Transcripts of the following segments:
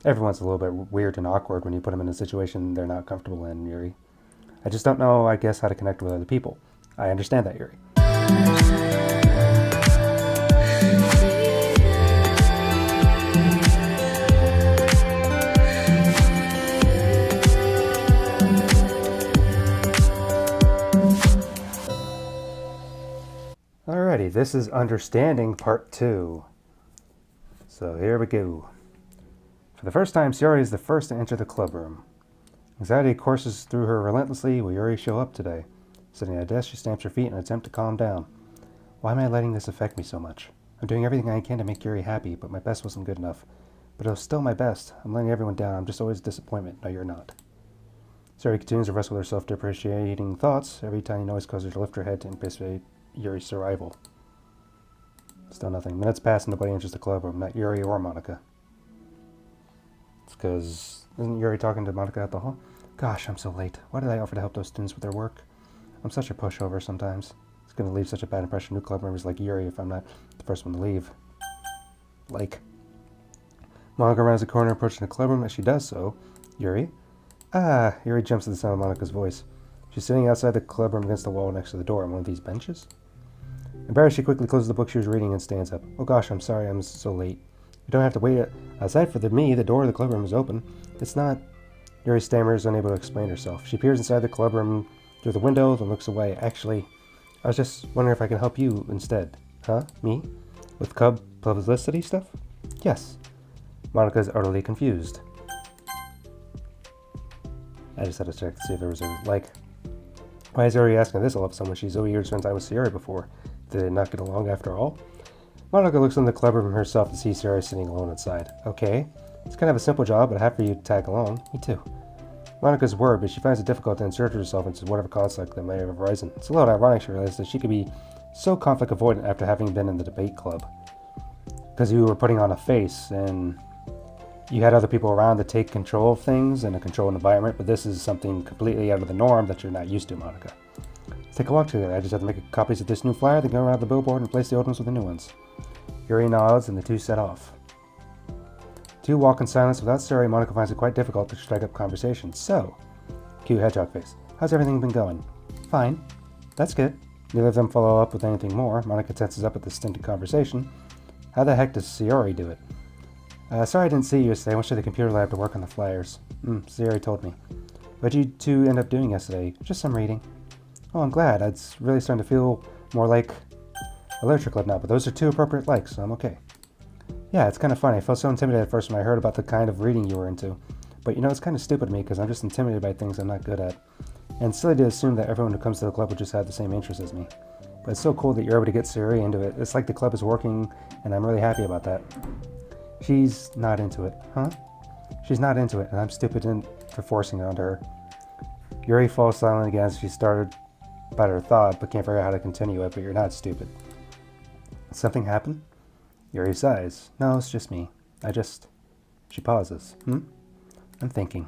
Everyone's a little bit weird and awkward when you put them in a situation they're not comfortable in, Yuri. I just don't know, I guess, how to connect with other people. I understand that, Yuri. Alrighty, this is Understanding Part 2. So here we go. For the first time, Sayori is the first to enter the club room. Anxiety courses through her relentlessly. Will Yuri show up today? Sitting at a desk, she stamps her feet in an attempt to calm down. Why am I letting this affect me so much? I'm doing everything I can to make Yuri happy, but my best wasn't good enough. But it was still my best. I'm letting everyone down. I'm just always a disappointment. No, you're not. Sayori continues to wrestle with her self-depreciating thoughts. Every tiny noise causes her to lift her head to anticipate Yuri's arrival. Still nothing. Minutes pass and nobody enters the club room, not Yuri or Monica. It's because... Isn't Yuri talking to Monica at the hall? Gosh, I'm so late. Why did I offer to help those students with their work? I'm such a pushover sometimes. It's going to leave such a bad impression on new club members like Yuri if I'm not the first one to leave. Monica rounds the corner, approaching the club room. As she does so, Yuri? Ah! Yuri jumps to the sound of Monica's voice. She's sitting outside the club room against the wall next to the door on one of these benches. Embarrassed, she quickly closes the book she was reading and stands up. Oh gosh, I'm sorry, I'm so late. You don't have to wait outside for me. The door of the club room is open. It's not... Yuri stammers, unable to explain herself. She peers inside the club room through the window, then looks away. Actually, I was just wondering if I can help you instead. Huh? Me? With club publicity stuff? Yes. Monica is utterly confused. I just had to check to see if there was a, why is Yuri asking this all of a sudden when she's so eager to spend time with Sayori before? Did they not get along after all? Monica looks in the club room herself to see Sayori sitting alone inside. Okay. It's kind of a simple job, but happy for you to tag along. Me too. Monica's worried, but she finds it difficult to insert herself into whatever conflict that may have arisen. It's a little ironic, she realizes, that she could be so conflict avoidant after having been in the debate club. Because you were putting on a face, and you had other people around to take control of things in a controlled environment, but this is something completely out of the norm that you're not used to, Monica. Let's take a walk together. I just have to make copies of this new flyer, then go around the billboard and replace the old ones with the new ones. Yuri nods, and the two set off. Two walk in silence. Without Sayori, Monica finds it quite difficult to strike up conversation. So, cue hedgehog face. How's everything been going? Fine. That's good. Neither of them follow up with anything more. Monica tenses up at the stinted conversation. How the heck does Sayori do it? Sorry I didn't see you yesterday. I went to the computer lab to work on the flyers. Sayori told me. What did you two end up doing yesterday? Just some reading. Oh, I'm glad. It's really starting to feel more like a literature club now, but those are two appropriate likes, so I'm okay. Yeah, it's kind of funny. I felt so intimidated at first when I heard about the kind of reading you were into. But it's kind of stupid of me because I'm just intimidated by things I'm not good at. And it's silly to assume that everyone who comes to the club will just have the same interests as me. But it's so cool that you're able to get Sayori into it. It's like the club is working, and I'm really happy about that. She's not into it. Huh? She's not into it, and I'm stupid for forcing it onto her. Yuri falls silent again as she started about her thought, but can't figure out how to continue it, but you're not stupid. Something happened? Yuri sighs. No, it's just me. She pauses. I'm thinking.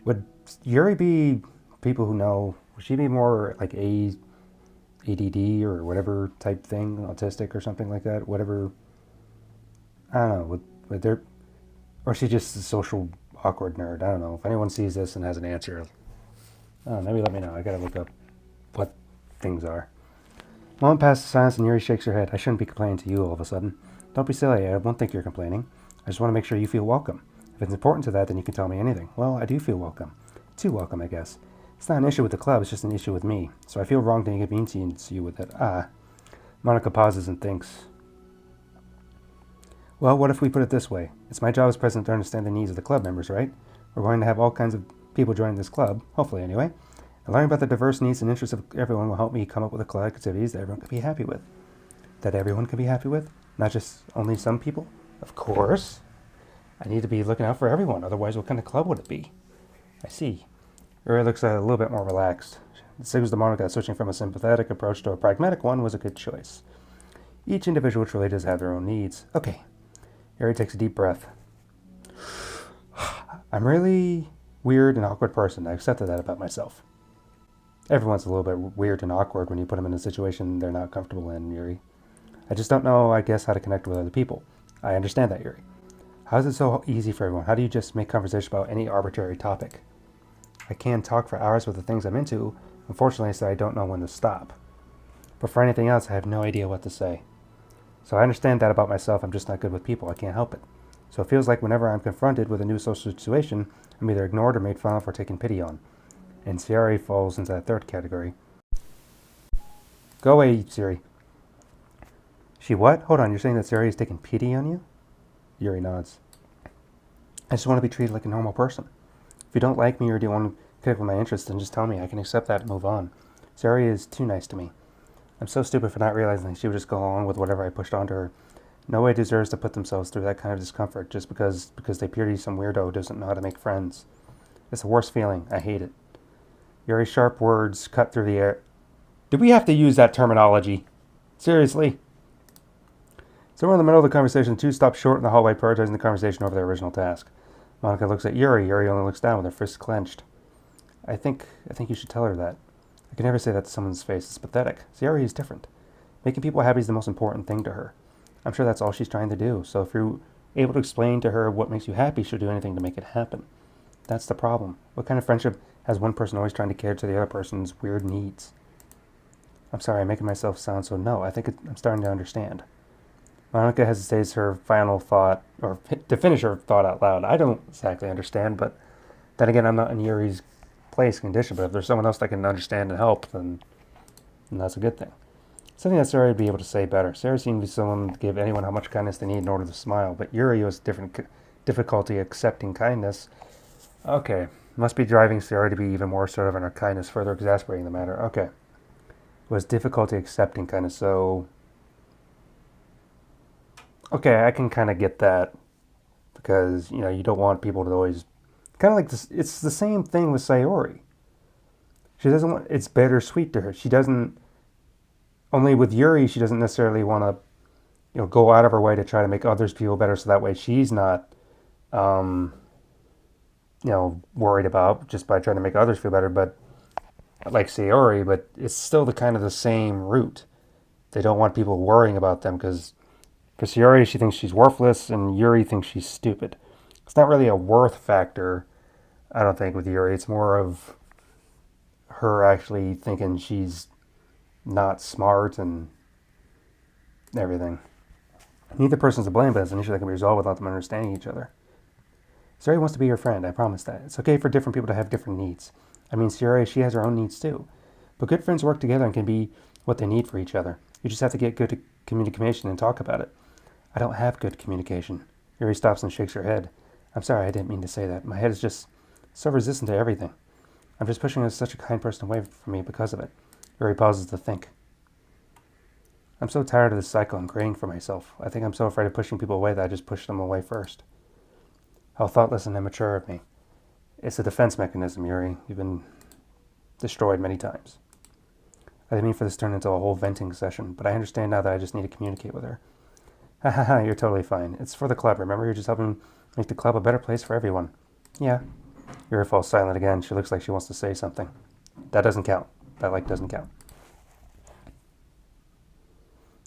Would Yuri be people who know, would she be more like ADD or whatever type thing, autistic or something like that? Whatever, I don't know, would there, or is she just a social awkward nerd? I don't know. If anyone sees this and has an answer, maybe let me know. I gotta look up what things are. A moment passes silence and Yuri shakes her head. I shouldn't be complaining to you all of a sudden. Don't be silly. I won't think you're complaining. I just want to make sure you feel welcome. If it's important to that, then you can tell me anything. Well, I do feel welcome. Too welcome, I guess. It's not an issue with the club, it's just an issue with me. So I feel wrong to inconvenience you with it. Monica pauses and thinks. Well, what if we put it this way? It's my job as president to understand the needs of the club members, right? We're going to have all kinds of people join this club, hopefully anyway. And learning about the diverse needs and interests of everyone will help me come up with a club activities that everyone can be happy with. That everyone can be happy with? Not just only some people? Of course. I need to be looking out for everyone, otherwise what kind of club would it be? I see. Yuri looks a little bit more relaxed. It signals to Monica that switching from a sympathetic approach to a pragmatic one was a good choice. Each individual truly does have their own needs. Okay. Yuri takes a deep breath. I'm really weird and awkward person. I accepted that about myself. Everyone's a little bit weird and awkward when you put them in a situation they're not comfortable in, Yuri. I just don't know, I guess, how to connect with other people. I understand that, Yuri. How is it so easy for everyone? How do you just make conversation about any arbitrary topic? I can talk for hours with the things I'm into. Unfortunately, so I don't know when to stop. But for anything else, I have no idea what to say. So I understand that about myself. I'm just not good with people. I can't help it. So it feels like whenever I'm confronted with a new social situation, I'm either ignored or made fun of or taken pity on. And Sayori falls into that third category. Go away, Sayori. She what? Hold on, you're saying that Sayori is taking pity on you? Yuri nods. I just want to be treated like a normal person. If you don't like me or do want to connect with my interests, then just tell me. I can accept that and move on. Sayori is too nice to me. I'm so stupid for not realizing she would just go along with whatever I pushed onto her. No one deserves to put themselves through that kind of discomfort just because they appear to be some weirdo who doesn't know how to make friends. It's the worst feeling. I hate it. Yuri's sharp words cut through the air. Did we have to use that terminology? Seriously? Somewhere in the middle of the conversation, the two stop short in the hallway, prioritizing the conversation over their original task. Monica looks at Yuri. Yuri only looks down with her fists clenched. I think you should tell her that. I can never say that to someone's face. It's pathetic. Sayori is different. Making people happy is the most important thing to her. I'm sure that's all she's trying to do. So if you're able to explain to her what makes you happy, she'll do anything to make it happen. That's the problem. What kind of friendship has one person always trying to cater to the other person's weird needs? I'm sorry, I'm making myself sound so no. I'm starting to understand. Monica hesitates her final thought, or to finish her thought out loud. I don't exactly understand, but then again, I'm not in Yuri's place condition, but if there's someone else that can understand and help, then that's a good thing. Something that Sarah would be able to say better. Sarah seemed to be someone to give anyone how much kindness they need in order to smile, but Yuri was difficulty accepting kindness. Okay, must be driving Sarah to be even more assertive in her kindness, further exasperating the matter. Okay. It was difficulty accepting kindness, so... Okay, I can kind of get that, because, you don't want people to always... Kind of like this, it's the same thing with Sayori. She doesn't want... It's bittersweet to her. She doesn't... Only with Yuri, she doesn't necessarily want to, go out of her way to try to make others feel better, so that way she's not, worried about just by trying to make others feel better. But like Sayori, but it's still the same root. They don't want people worrying about them because for Sayori, she thinks she's worthless, and Yuri thinks she's stupid. It's not really a worth factor, I don't think, with Yuri. It's more of her actually thinking she's not smart and everything. Neither person's to blame, but it's an issue that can be resolved without them understanding each other. Sayori wants to be your friend, I promise that. It's okay for different people to have different needs. I mean, Sayori, she has her own needs too. But good friends work together and can be what they need for each other. You just have to get good communication and talk about it. I don't have good communication. Yuri stops and shakes her head. I'm sorry, I didn't mean to say that. My head is just so resistant to everything. I'm just pushing such a kind person away from me because of it. Yuri pauses to think. I'm so tired of this cycle and graying for myself. I think I'm so afraid of pushing people away that I just push them away first. How thoughtless and immature of me. It's a defense mechanism, Yuri. You've been destroyed many times. I didn't mean for this to turn into a whole venting session, but I understand now that I just need to communicate with her. Ha ha ha, you're totally fine. It's for the club, remember? You're just helping make the club a better place for everyone. Yeah. Yuri falls silent again. She looks like she wants to say something. That doesn't count. That doesn't count.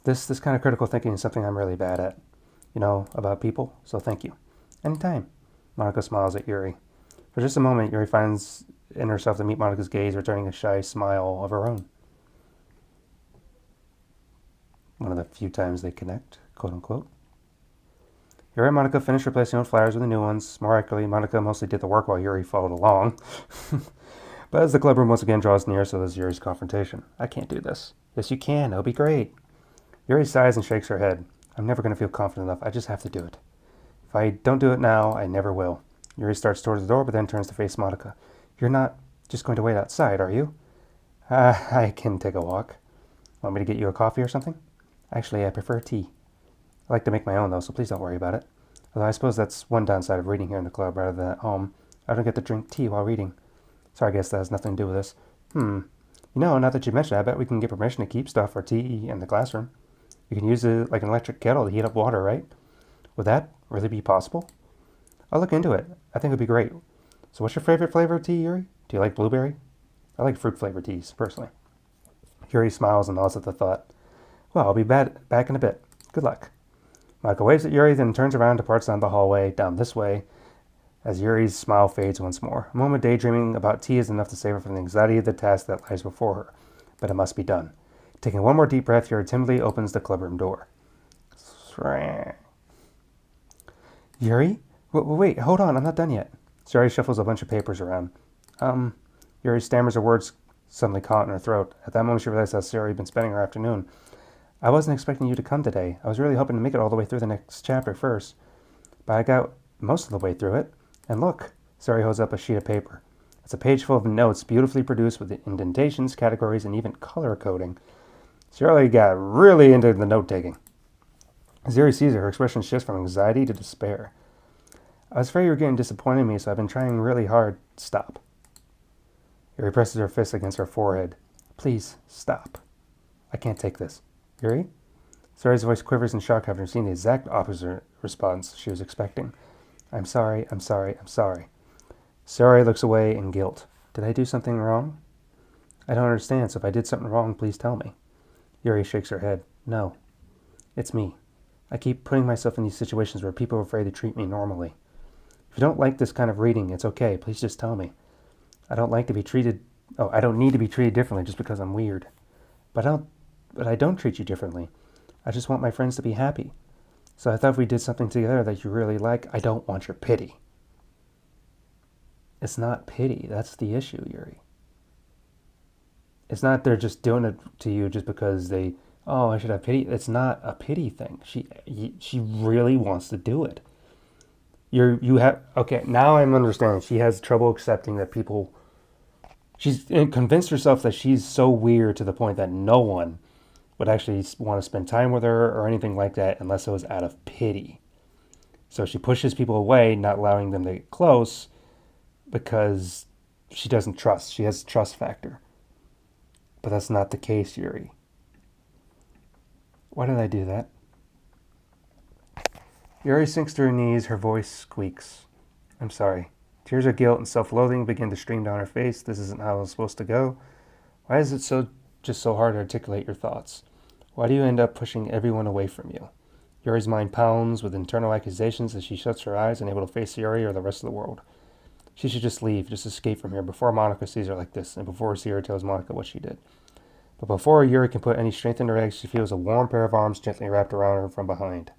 This kind of critical thinking is something I'm really bad at. About people, so thank you. Anytime. Monica smiles at Yuri. For just a moment, Yuri finds in herself to meet Monica's gaze, returning a shy smile of her own. One of the few times they connect, quote unquote. Yuri and Monica finished replacing old flyers with the new ones. More accurately, Monica mostly did the work while Yuri followed along. But as the club room once again draws near, so does Yuri's confrontation. I can't do this. Yes, you can. It'll be great. Yuri sighs and shakes her head. I'm never going to feel confident enough. I just have to do it. If I don't do it now, I never will. Yuri starts towards the door, but then turns to face Monica. You're not just going to wait outside, are you? I can take a walk. Want me to get you a coffee or something? Actually, I prefer tea. I like to make my own, though, so please don't worry about it. Although I suppose that's one downside of reading here in the club rather than at home. I don't get to drink tea while reading. So I guess that has nothing to do with this. Now that you mention it, I bet we can get permission to keep stuff for tea in the classroom. You can use it like an electric kettle to heat up water, right? Would that really be possible? I'll look into it. I think it would be great. So what's your favorite flavor of tea, Yuri? Do you like blueberry? I like fruit-flavored teas, personally. Yuri smiles and nods at the thought. Well, I'll be back in a bit. Good luck. Monica waves at Yuri, then turns around and departs down the hallway, down this way, as Yuri's smile fades once more. A moment daydreaming about tea is enough to save her from the anxiety of the task that lies before her, but it must be done. Taking one more deep breath, Yuri timidly opens the clubroom door. Yuri? Wait, hold on, I'm not done yet. Sayori shuffles a bunch of papers around. Yuri stammers her words suddenly caught in her throat. At that moment, she realized how Sayori had been spending her afternoon. I wasn't expecting you to come today. I was really hoping to make it all the way through the next chapter first. But I got most of the way through it. And look, Sayori holds up a sheet of paper. It's a page full of notes, beautifully produced with indentations, categories, and even color coding. Sayori got really into the note-taking. As Yuri sees her expression shifts from anxiety to despair. I was afraid you were getting disappointed in me, so I've been trying really hard. Stop. Yuri presses her fist against her forehead. Please, stop. I can't take this. Yuri? Sayori's voice quivers in shock after seeing the exact opposite response she was expecting. I'm sorry, I'm sorry, I'm sorry. Sayori looks away in guilt. Did I do something wrong? I don't understand, so if I did something wrong, please tell me. Yuri shakes her head. No. It's me. I keep putting myself in these situations where people are afraid to treat me normally. If you don't like this kind of reading, it's okay. Please just tell me. I don't need to be treated differently just because I'm weird. But I don't treat you differently. I just want my friends to be happy. So I thought if we did something together that you really like, I don't want your pity. It's not pity. That's the issue, Yuri. It's not they're just doing it to you just because I should have pity. It's not a pity thing. She really wants to do it. Okay, now I'm understanding. She has trouble accepting that people, she's convinced herself that she's so weird to the point that no one would actually want to spend time with her or anything like that unless it was out of pity. So she pushes people away, not allowing them to get close because she doesn't trust. She has a trust factor. But that's not the case, Yuri. Why did I do that? Yuri sinks to her knees, her voice squeaks. I'm sorry. Tears of guilt and self-loathing begin to stream down her face. This isn't how it was supposed to go. Why is it so hard to articulate your thoughts? Why do you end up pushing everyone away from you? Yuri's mind pounds with internal accusations as she shuts her eyes, unable to face Yuri or the rest of the world. She should just leave, just escape from here before Monica sees her like this, and before Sayori tells Monica what she did. But before Yuri can put any strength in her legs, she feels a warm pair of arms gently wrapped around her from behind.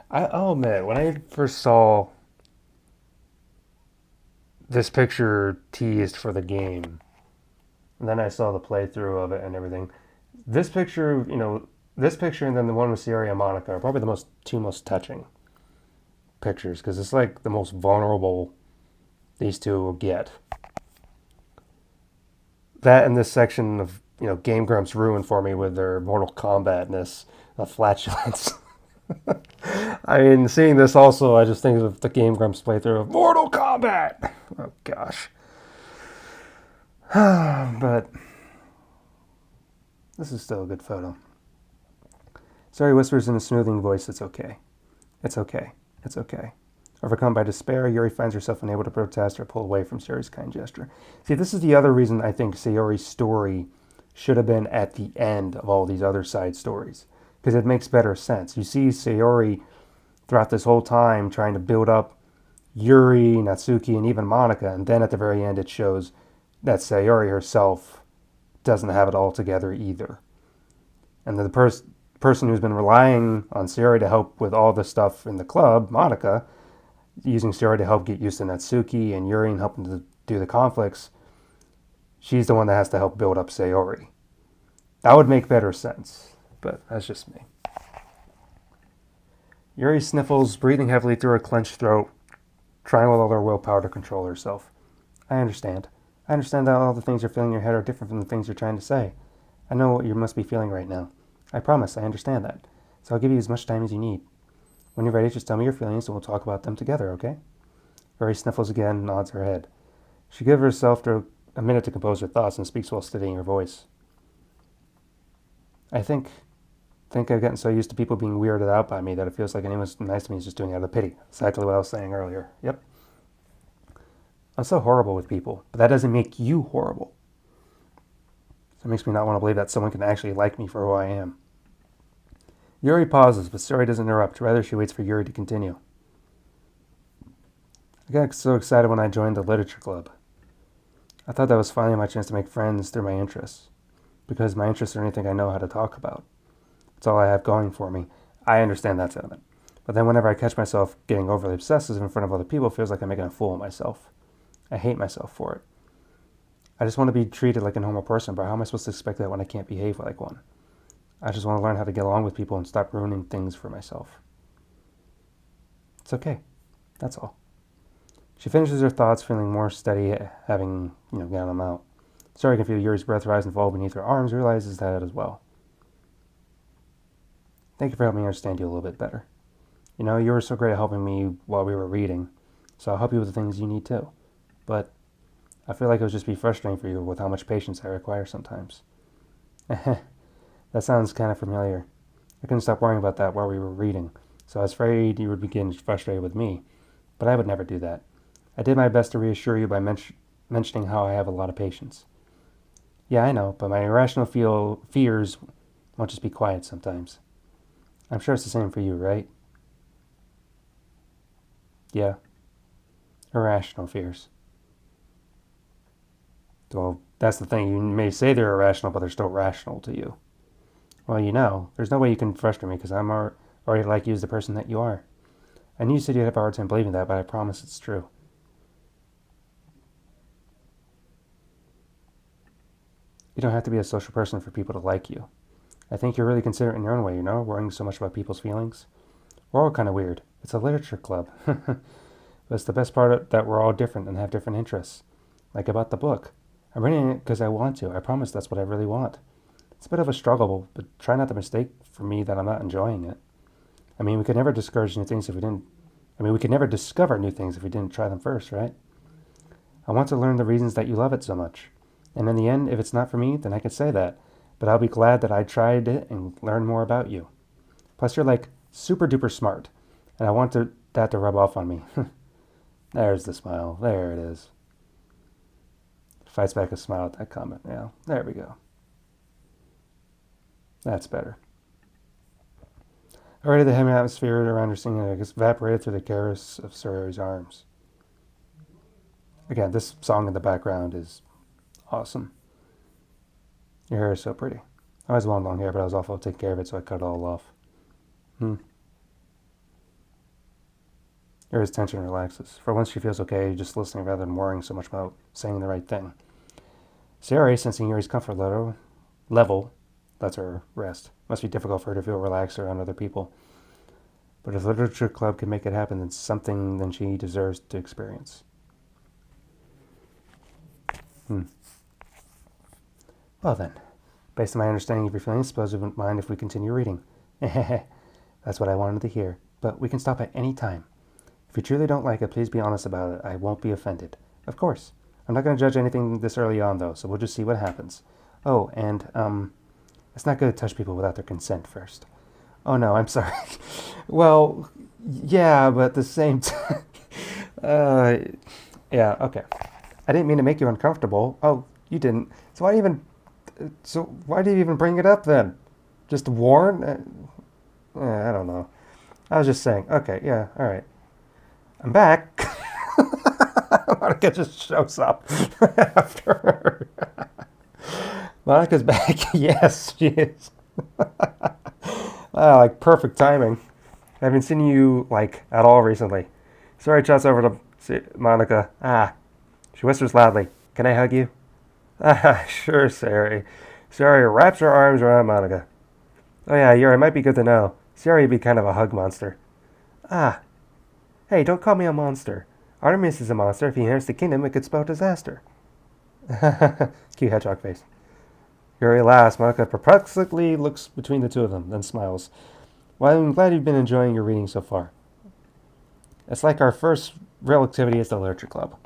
I'll admit, when I first saw this picture teased for the game, and then I saw the playthrough of it and everything, this picture and then the one with Sayori and Monica are probably the two most touching pictures, because it's like the most vulnerable these two will get. That and this section of, Game Grumps ruined for me with their Mortal Kombat-ness of flatulence. I mean, seeing this also, I just think of the Game Grumps playthrough of Mortal Kombat. Oh, gosh. But this is still a good photo. Sayori whispers in a smoothing voice, it's okay. It's okay. It's okay. Overcome by despair, Yuri finds herself unable to protest or pull away from Sayori's kind gesture. See, this is the other reason I think Sayori's story should have been at the end of all these other side stories, because it makes better sense. You see Sayori throughout this whole time trying to build up Yuri, Natsuki, and even Monica, and then at the very end it shows that Sayori herself doesn't have it all together either. And the person who's been relying on Sayori to help with all the stuff in the club, Monica, using Sayori to help get used to Natsuki and Yuri and helping to do the conflicts, she's the one that has to help build up Sayori. That would make better sense, but that's just me. Yuri sniffles, breathing heavily through her clenched throat, trying with all her willpower to control herself. I understand. I understand that all the things you're feeling in your head are different from the things you're trying to say. I know what you must be feeling right now. I promise, I understand that. So I'll give you as much time as you need. When you're ready, just tell me your feelings and we'll talk about them together, okay? Yuri sniffles again and nods her head. She gives herself a minute to compose her thoughts and speaks while steadying her voice. I think I've gotten so used to people being weirded out by me that it feels like anyone's nice to me is just doing it out of pity. Exactly what I was saying earlier. Yep. I'm so horrible with people, but that doesn't make you horrible. It makes me not want to believe that someone can actually like me for who I am. Yuri pauses, but Sayori doesn't interrupt. Rather, she waits for Yuri to continue. I got so excited when I joined the literature club. I thought that was finally my chance to make friends through my interests. Because my interests are anything I know how to talk about. It's all I have going for me. I understand that sentiment. But then whenever I catch myself getting overly obsessive in front of other people, it feels like I'm making a fool of myself. I hate myself for it. I just want to be treated like a normal person, but how am I supposed to expect that when I can't behave like one? I just want to learn how to get along with people and stop ruining things for myself. It's okay. That's all. She finishes her thoughts, feeling more steady, having, gotten them out. Sayori can feel Yuri's breath rise and fall beneath her arms, realizes that as well. Thank you for helping me understand you a little bit better. You were so great at helping me while we were reading, so I'll help you with the things you need too. But I feel like it would just be frustrating for you with how much patience I require sometimes. That sounds kind of familiar. I couldn't stop worrying about that while we were reading, so I was afraid you would begin frustrated with me, but I would never do that. I did my best to reassure you by mentioning how I have a lot of patience. Yeah, I know, but my irrational fears won't just be quiet sometimes. I'm sure it's the same for you, right? Yeah. Irrational fears. Well, that's the thing. You may say they're irrational, but they're still rational to you. Well, there's no way you can frustrate me because I'm already like you as the person that you are. I knew you said you'd have a hard time believing that, but I promise it's true. You don't have to be a social person for people to like you. I think you're really considerate in your own way, worrying so much about people's feelings. We're all kind of weird. It's a literature club. But it's the best part that we're all different and have different interests. Like about the book. I'm reading it because I want to. I promise that's what I really want. It's a bit of a struggle, but try not to mistake for me that I'm not enjoying it. We could never discourage new things if we didn't... we could never discover new things if we didn't try them first, right? I want to learn the reasons that you love it so much. And in the end, if it's not for me, then I could say that. But I'll be glad that I tried it and learned more about you. Plus, you're super duper smart. And I want that to rub off on me. There's the smile. There it is. Fights back a smile at that comment. Yeah, there we go. That's better. Already the heavy atmosphere around her singing evaporated through the caress of Sayori's arms. Again, this song in the background is awesome. Your hair is so pretty. I always wanted long hair, but I was awful to take care of it, so I cut it all off. Yuri's tension relaxes. For once she feels okay, just listening rather than worrying so much about saying the right thing. Sayori, sensing Yuri's comfort level, lets her rest. Must be difficult for her to feel relaxed around other people. But if the literature club can make it happen, then something then she deserves to experience. Well then, based on my understanding of your feelings, suppose you wouldn't mind if we continue reading. That's what I wanted to hear. But we can stop at any time. If you truly don't like it, please be honest about it. I won't be offended. Of course. I'm not going to judge anything this early on, though, so we'll just see what happens. Oh, and, it's not good to touch people without their consent first. Oh, no, I'm sorry. Well, yeah, but at the same time... yeah, okay. I didn't mean to make you uncomfortable. Oh, you didn't. So why do you even bring it up, then? Just to warn? I don't know. I was just saying. Okay, yeah, all right. I'm back. Monica just shows up after her. Monica's back. Yes, she is. Wow, perfect timing. I haven't seen you, at all recently. Sorry, chats over to Monica. She whispers loudly. Can I hug you? Sure, Sayori. Sayori wraps her arms around Monica. Oh yeah, Yuri, it might be good to know. Sayori would be kind of a hug monster. Hey, don't call me a monster. Artemis is a monster. If he inherits the kingdom, it could spell disaster. Cute hedgehog face. Yuri laughs. Monica perplexedly looks between the two of them, then smiles. Well, I'm glad you've been enjoying your reading so far. It's like our first real activity is the literature club.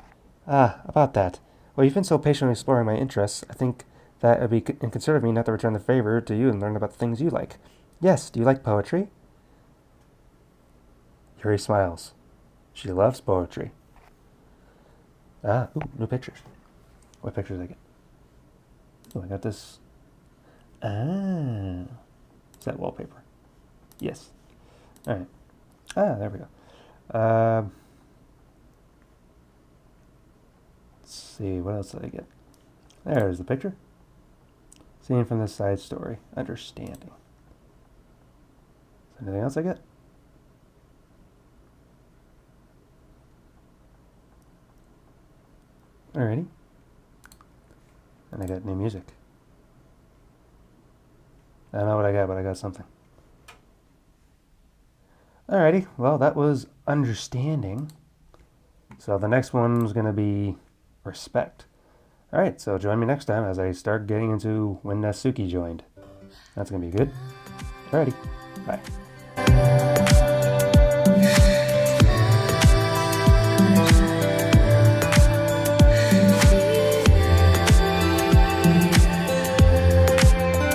About that. Well, you've been so patiently exploring my interests, I think that it would be inconsiderate of me not to return the favor to you and learn about the things you like. Yes, do you like poetry? Yuri smiles. She loves poetry. New pictures. What pictures did I get? Oh, I got this Ah. Is that wallpaper? Yes. Alright. Ah, there we go. Let's see, what else did I get? There's the picture. Seen from this side story. Understanding. Is there anything else I get? Alrighty. And I got new music. I don't know what I got, but I got something. Alrighty, well, that was Understanding. So the next one's going to be Respect. Alright, so join me next time as I start getting into when Natsuki joined. That's going to be good. Alrighty, bye.